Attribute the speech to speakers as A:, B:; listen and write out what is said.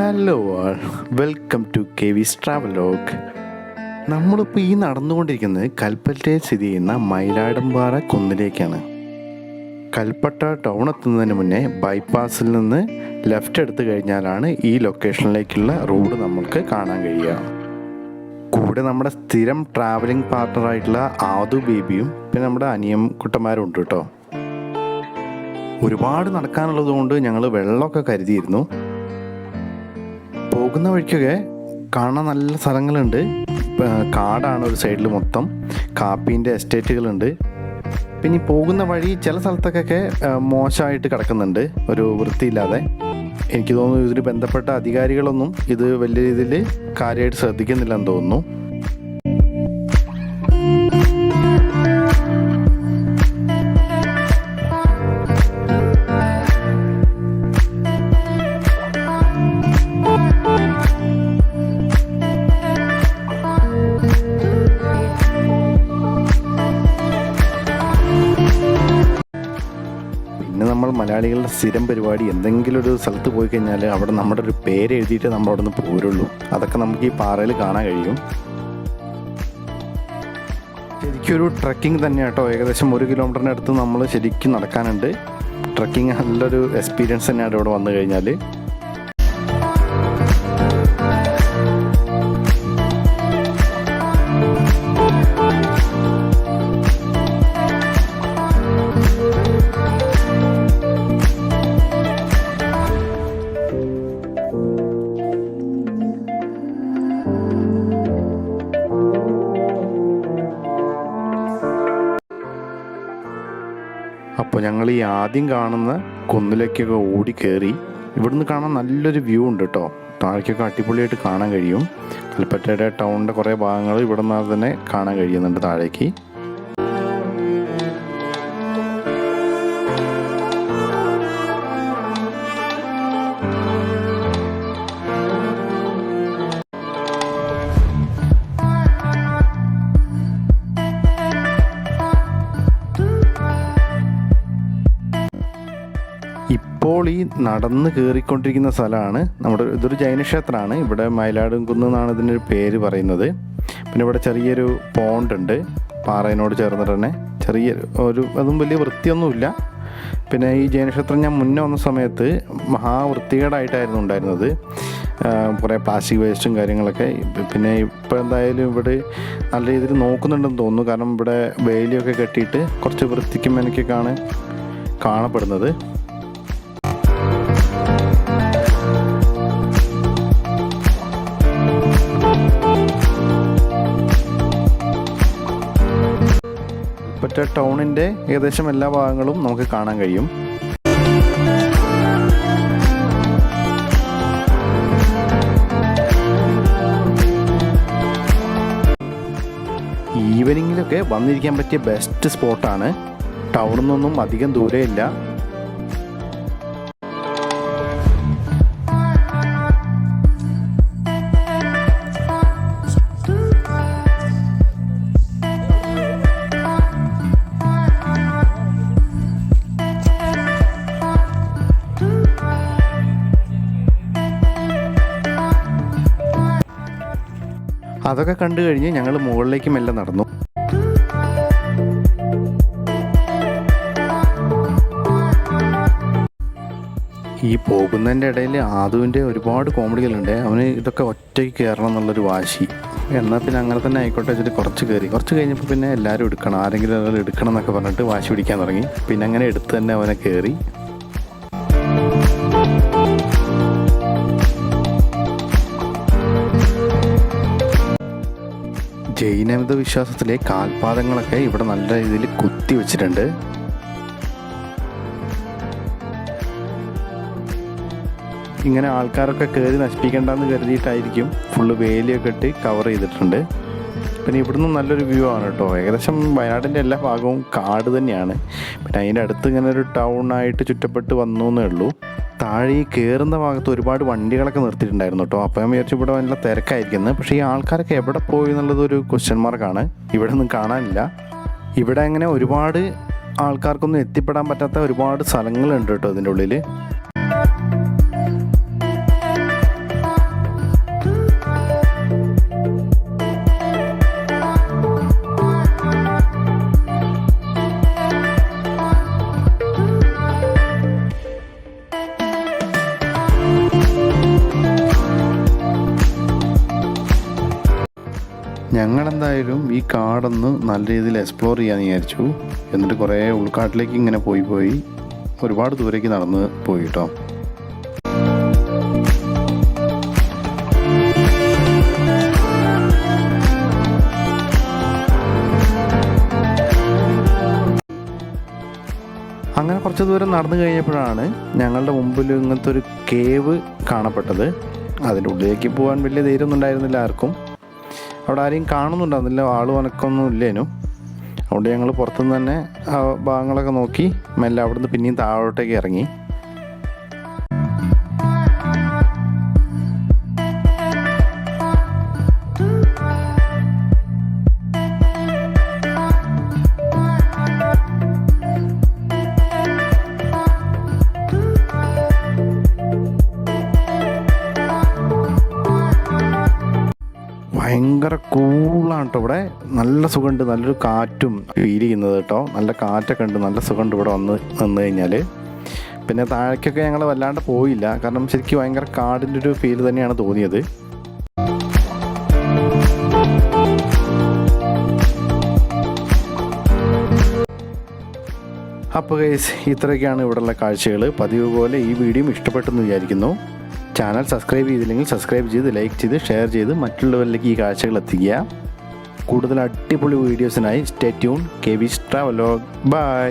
A: Hello all, welcome to KV's travelogue. നമ്മളിപ്പോൾ ഈ നടന്നുകൊണ്ടിരിക്കുന്നത് കൽപ്പറ്റയിൽ സ്ഥിതി ചെയ്യുന്ന മയിലാടുംപാറ കുന്നിലേക്കാണ്. കൽപ്പറ്റ ടൗൺ എത്തുന്നതിന് മുന്നേ ബൈപ്പാസിൽ നിന്ന് ലെഫ്റ്റ് എടുത്തു കഴിഞ്ഞാലാണ് ഈ ലൊക്കേഷനിലേക്കുള്ള റോഡ് നമുക്ക് കാണാൻ കഴിയുക. കൂടെ നമ്മുടെ സ്ഥിരം ട്രാവലിംഗ് പാർട്ട്ണറായിട്ടുള്ള ആദു ബേബിയും പിന്നെ നമ്മുടെ അനിയം കുട്ടന്മാരും ഉണ്ട് കേട്ടോ. ഒരുപാട് നടക്കാനുള്ളത് കൊണ്ട് ഞങ്ങൾ വെള്ളമൊക്കെ കരുതിയിരുന്നു. പോകുന്ന വഴിക്കൊക്കെ കാണാൻ നല്ല സ്ഥലങ്ങളുണ്ട്. കാടാണ് ഒരു സൈഡിൽ മൊത്തം, കാപ്പീൻ്റെ എസ്റ്റേറ്റുകളുണ്ട്. പിന്നെ ഈ പോകുന്ന വഴി ചില സ്ഥലത്തൊക്കെ മോശമായിട്ട് കിടക്കുന്നുണ്ട്, ഒരു വൃത്തിയില്ലാതെ. എനിക്ക് തോന്നുന്നു ഇതിന് ബന്ധപ്പെട്ട അധികാരികളൊന്നും ഇത് വലിയ രീതിയിൽ കാര്യമായിട്ട് ശ്രദ്ധിക്കുന്നില്ലെന്ന് തോന്നുന്നു. നമ്മൾ മലയാളികളുടെ സ്ഥിരം പരിപാടി, എന്തെങ്കിലും ഒരു സ്ഥലത്ത് പോയി കഴിഞ്ഞാൽ അവിടെ നമ്മുടെ ഒരു പേര് എഴുതിയിട്ട് നമ്മൾ അവിടെ നിന്ന് പോരുള്ളൂ. അതൊക്കെ നമുക്ക് ഈ പാറയിൽ കാണാൻ കഴിയും. ശരിക്കും ഒരു ട്രക്കിംഗ് തന്നെ കേട്ടോ. ഏകദേശം 1 കിലോമീറ്ററിനടുത്ത് നമ്മൾ ശരിക്കും നടക്കാനുണ്ട്. ട്രക്കിംഗ് നല്ലൊരു എക്സ്പീരിയൻസ് തന്നെയാണ് ഇവിടെ വന്നു കഴിഞ്ഞാൽ. അപ്പോൾ ഞങ്ങൾ ഈ ആദ്യം കാണുന്ന കുന്നിലേക്കൊക്കെ ഓടി കയറി. ഇവിടുന്ന് കാണാൻ നല്ലൊരു വ്യൂ ഉണ്ട് കേട്ടോ. താഴേക്കൊക്കെ അടിപൊളിയായിട്ട് കാണാൻ കഴിയും. കൽപ്പറ്റയുടെ ടൗണിൻ്റെ കുറേ ഭാഗങ്ങൾ ഇവിടെ നിന്ന് തന്നെ കാണാൻ കഴിയുന്നുണ്ട് താഴേക്ക്. ഇപ്പോൾ ഈ നടന്ന് കയറിക്കൊണ്ടിരിക്കുന്ന സ്ഥലമാണ് ഇതൊരു ജൈനക്ഷേത്രമാണ്. ഇവിടെ മയിലാടുംകുന്ന് എന്നാണ് ഇതിനൊരു പേര് പറയുന്നത്. പിന്നെ ഇവിടെ ചെറിയൊരു പോണ്ട് ഉണ്ട് പാറയിനോട് ചേർന്നിട്ട് തന്നെ. അതും വലിയ വൃത്തിയൊന്നുമില്ല. പിന്നെ ഈ ജൈനക്ഷേത്രം ഞാൻ മുന്നേ വന്ന സമയത്ത് മഹാവൃത്തികേടായിട്ടായിരുന്നു ഉണ്ടായിരുന്നത്. കുറേ പ്ലാസ്റ്റിക് വേസ്റ്റും കാര്യങ്ങളൊക്കെ. പിന്നെ ഇപ്പോൾ എന്തായാലും ഇവിടെ നല്ല രീതിയിൽ നോക്കുന്നുണ്ടെന്ന് തോന്നുന്നു. കാരണം ഇവിടെ വേലിയൊക്കെ കെട്ടിയിട്ട് കുറച്ച് വൃത്തിക്കും മെനക്കൊക്കെയാണ് കാണപ്പെടുന്നത്. കൽപ്പറ്റ ടൗണിൻ്റെ ഏകദേശം എല്ലാ ഭാഗങ്ങളും നമുക്ക് കാണാൻ കഴിയും. ഈവനിങ്ങിലൊക്കെ വന്നിരിക്കാൻ പറ്റിയ ബെസ്റ്റ് സ്പോട്ടാണ്. ടൗണിൽ നിന്നൊന്നും അധികം ദൂരമില്ല. അതൊക്കെ കണ്ടു കഴിഞ്ഞ് ഞങ്ങൾ മുകളിലേക്ക് മെല്ലെ നടന്നു. ഈ പോകുന്നതിൻ്റെ ഇടയിൽ ആദുവിൻ്റെ ഒരുപാട് കോമഡികളുണ്ട്. അവന് ഇതൊക്കെ ഒറ്റയ്ക്ക് കയറണം എന്നുള്ളൊരു വാശി. എന്നാൽ പിന്നെ അങ്ങനെ തന്നെ ആയിക്കോട്ടെ വെച്ചിട്ട് കുറച്ച് കഴിഞ്ഞപ്പോൾ പിന്നെ എല്ലാവരും എടുക്കണം, ആരെങ്കിലും ഒരാൾ എടുക്കണം എന്നൊക്കെ പറഞ്ഞിട്ട് വാശി പിടിക്കാൻ തുടങ്ങി. പിന്നെ അങ്ങനെ എടുത്ത് തന്നെ അവനെ കയറി. ജൈനമത വിശ്വാസത്തിലെ കാൽപാദങ്ങളൊക്കെ ഇവിടെ നല്ല രീതിയിൽ കുത്തി വെച്ചിട്ടുണ്ട്. ഇങ്ങനെ ആൾക്കാരൊക്കെ കയറി നശിപ്പിക്കേണ്ടെന്ന് കരുതിയിട്ടായിരിക്കും ഫുള്ള് വേലിയൊക്കെ ഇട്ട് കവർ ചെയ്തിട്ടുണ്ട്. പിന്നെ ഇവിടുന്ന് നല്ലൊരു വ്യൂ ആണ് കേട്ടോ. ഏകദേശം വയനാടിൻ്റെ എല്ലാ ഭാഗവും കാട് തന്നെയാണ്. പിന്നെ അതിൻ്റെ അടുത്ത് ഇങ്ങനെ ഒരു ടൗണായിട്ട് ചുറ്റപ്പെട്ട് വന്നു എന്നേ ഉള്ളൂ. താഴെ ഈ കയറുന്ന ഭാഗത്ത് ഒരുപാട് വണ്ടികളൊക്കെ നിർത്തിയിട്ടുണ്ടായിരുന്നു കേട്ടോ. അപ്പോൾ ഞാൻ വിചാരിച്ചു ഇവിടെ നല്ല തിരക്കായിരിക്കുന്നത്. പക്ഷേ ഈ ആൾക്കാരൊക്കെ എവിടെ പോയി എന്നുള്ളത് ഒരു ക്വസ്റ്റ്യൻ മാർക്കാണ്. ഇവിടെ ഒന്നും കാണാനില്ല. ഇവിടെ അങ്ങനെ ഒരുപാട് ആൾക്കാർക്കൊന്നും എത്തിപ്പെടാൻ പറ്റാത്ത ഒരുപാട് സ്ഥലങ്ങളുണ്ട് കേട്ടോ ഇതിൻ്റെ ഉള്ളിൽ. ഞങ്ങളെന്തായാലും ഈ കാടൊന്ന് നല്ല രീതിയിൽ എക്സ്പ്ലോർ ചെയ്യാമെന്ന് വിചാരിച്ചു. എന്നിട്ട് കുറേ ഉൾക്കാട്ടിലേക്ക് ഇങ്ങനെ പോയി ഒരുപാട് ദൂരേക്ക് നടന്ന് പോയി കേട്ടോ. അങ്ങനെ കുറച്ച് ദൂരം നടന്നു കഴിഞ്ഞപ്പോഴാണ് ഞങ്ങളുടെ മുമ്പിൽ ഇങ്ങനത്തെ ഒരു കേവ് കാണപ്പെട്ടത്. അതിൻ്റെ ഉള്ളിലേക്ക് പോകാൻ വലിയ ധൈര്യമൊന്നും ഉണ്ടായിരുന്നില്ല ആർക്കും. അവിടെ ആരെയും കാണുന്നുണ്ടായിരുന്നില്ല, ആളും അനക്കൊന്നും ഇല്ലേനും. അതുകൊണ്ട് ഞങ്ങൾ പുറത്തുനിന്ന് തന്നെ ആ ഭാഗങ്ങളൊക്കെ നോക്കി മെല്ലെ അവിടുന്ന് പിന്നെയും താഴോട്ടേക്ക് ഇറങ്ങി. ഭയങ്കര കൂളാണ് കേട്ടോ ഇവിടെ. നല്ല സുഖമുണ്ട്, നല്ലൊരു കാറ്റും ഫീൽ ചെയ്യുന്നത് കേട്ടോ. നല്ല കാറ്റൊക്കെ ഉണ്ട്, നല്ല സുഖമുണ്ട് ഇവിടെ നിന്ന് കഴിഞ്ഞാൽ. പിന്നെ താഴേക്കൊക്കെ ഞങ്ങൾ വല്ലാണ്ട് പോയില്ല, കാരണം ശരിക്കും ഭയങ്കര കാടിൻ്റെ ഒരു ഫീൽ തന്നെയാണ് തോന്നിയത്. അപ്പോൾ ഗൈസ്, ഇത്രയൊക്കെയാണ് ഇവിടെയുള്ള കാഴ്ചകൾ. പതിവ് പോലെ ഈ വീഡിയോ ഇഷ്ടപ്പെട്ടെന്ന് വിചാരിക്കുന്നു. ചാനൽ സബ്സ്ക്രൈബ് ചെയ്തില്ലെങ്കിൽ സബ്സ്ക്രൈബ് ചെയ്ത് ലൈക്ക് ചെയ്ത് ഷെയർ ചെയ്ത് മറ്റുള്ളവരിലേക്ക് ഈ കാഴ്ചകൾ എത്തിക്കുക. കൂടുതൽ അടിപൊളി വീഡിയോസിനായി stay tune. K V travelogue. By.